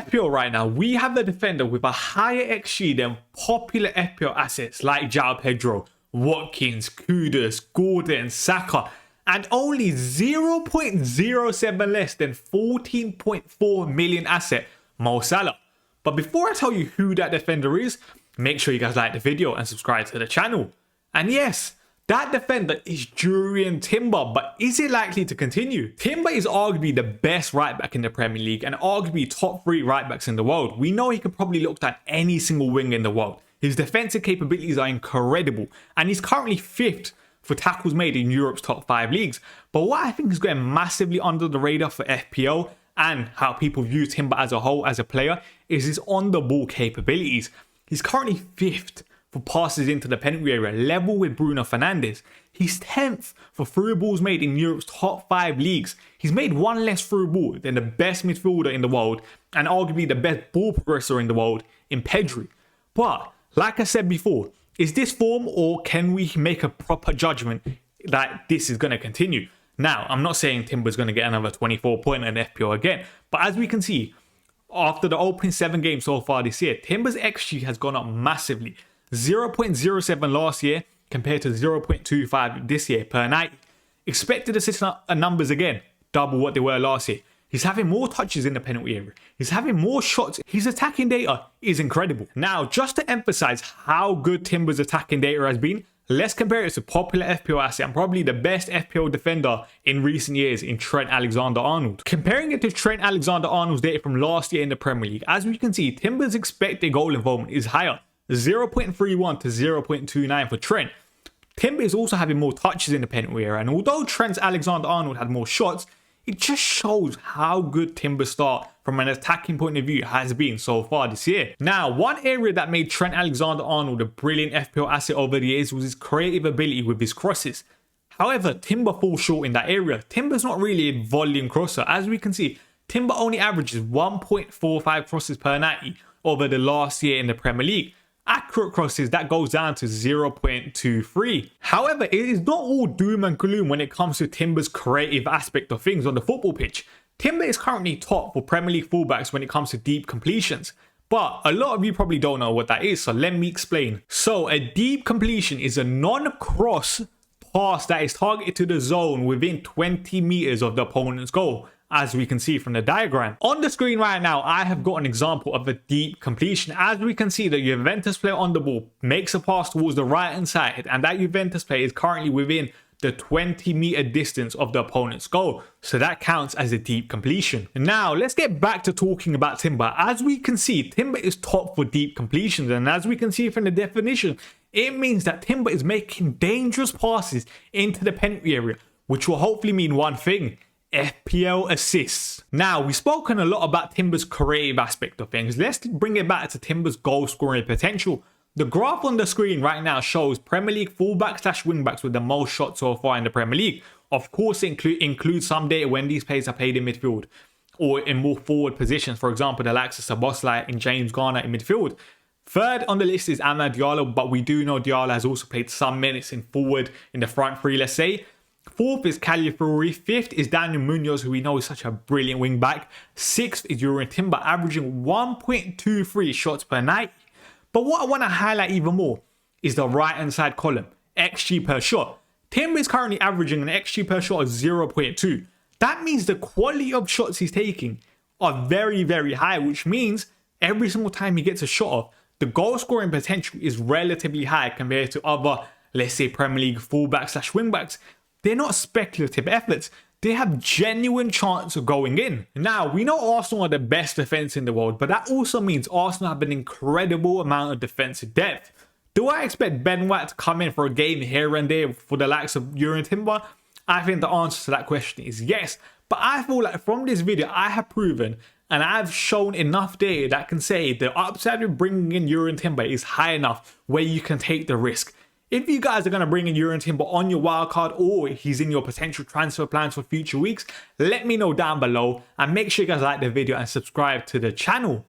FPL right now, we have the defender with a higher XG than popular FPL assets like João Pedro, Watkins, Kudus, Gordon, Saka, and only 0.07 less than 14.4 million asset Mo Salah. But before I tell you who that defender is, make sure you guys like the video and subscribe to the channel. And yes, that defender is Jurrien Timber, but is it likely to continue? Timber is arguably the best right back in the Premier League and arguably top 3 right backs in the world. We know he could probably look at any single wing in the world. His defensive capabilities are incredible and he's currently 5th for tackles made in Europe's top 5 leagues. But what I think is going massively under the radar for FPL and how people view Timber as a whole as a player is his on the ball capabilities. He's currently 5th for passes into the penalty area, level with Bruno Fernandes. He's 10th for through balls made in Europe's top 5 leagues. He's made one less through ball than the best midfielder in the world and arguably the best ball progressor in the world in Pedri. But like I said before, is this form or can we make a proper judgment that this is going to continue? Now, I'm not saying Timber's going to get another 24-point in FPL again, but as we can see, after the opening 7 games so far this year, Timber's XG has gone up massively. 0.07 last year compared to 0.25 this year per night. Expected assist numbers again, double what they were last year. He's having more touches in the penalty area. He's having more shots. His attacking data is incredible. Now, just to emphasize how good Timber's attacking data has been, let's compare it to popular FPL asset and probably the best FPL defender in recent years in Trent Alexander-Arnold. Comparing it to Trent Alexander-Arnold's data from last year in the Premier League, as we can see, Timber's expected goal involvement is higher. 0.31 to 0.29 for Trent. Timber is also having more touches in the penalty area, and although Trent Alexander-Arnold had more shots, it just shows how good Timber's start from an attacking point of view has been so far this year. Now, one area that made Trent Alexander-Arnold a brilliant FPL asset over the years was his creative ability with his crosses. However, Timber falls short in that area. Timber's not really a volume crosser. As we can see, Timber only averages 1.45 crosses per 90 over the last year in the Premier League. Accurate crosses, that goes down to 0.23. However, it is not all doom and gloom when it comes to Timber's creative aspect of things on the football pitch. Timber is currently top for Premier League fullbacks when it comes to deep completions. But a lot of you probably don't know what that is, so let me explain. So a deep completion is a non-cross pass that is targeted to the zone within 20 meters of the opponent's goal, as we can see from the diagram. On the screen right now, I have got an example of a deep completion. As we can see, the Juventus player on the ball makes a pass towards the right hand side, and that Juventus player is currently within the 20-meter distance of the opponent's goal. So that counts as a deep completion. Now, let's get back to talking about Timber. As we can see, Timber is top for deep completions, and as we can see from the definition, it means that Timber is making dangerous passes into the penalty area, which will hopefully mean one thing: FPL assists. Now, we've spoken a lot about Timber's creative aspect of things. Let's bring it back to Timber's goal scoring potential. The graph on the screen right now shows Premier League fullbacks / wingbacks with the most shots so far in the Premier League. Of course, it includes some data when these players are played in midfield or in more forward positions. For example, the likes of Szoboszlai and James Garner in midfield. Third on the list is Amad Diallo, but we do know Diallo has also played some minutes in forward in the front three, let's say. 4th is Calafiori. 5th is Daniel Munoz, who we know is such a brilliant wing back. 6th is Jurrien Timber, averaging 1.23 shots per night. But what I want to highlight even more is the right hand side column, XG per shot. Timber is currently averaging an XG per shot of 0.2. That means the quality of shots he's taking are very, very high, which means every single time he gets a shot off, the goal scoring potential is relatively high compared to other, let's say, Premier League fullbacks / wingbacks. They're not speculative efforts. They have genuine chance of going in. Now, we know Arsenal are the best defense in the world, but that also means Arsenal have an incredible amount of defensive depth. Do I expect Ben White to come in for a game here and there for the likes of Jurrien Timber? I think the answer to that question is yes. But I feel like from this video, I have proven and I've shown enough data that can say the upside of bringing in Jurrien Timber is high enough where you can take the risk. If you guys are going to bring in Jurrien Timber on your wildcard or he's in your potential transfer plans for future weeks, let me know down below and make sure you guys like the video and subscribe to the channel.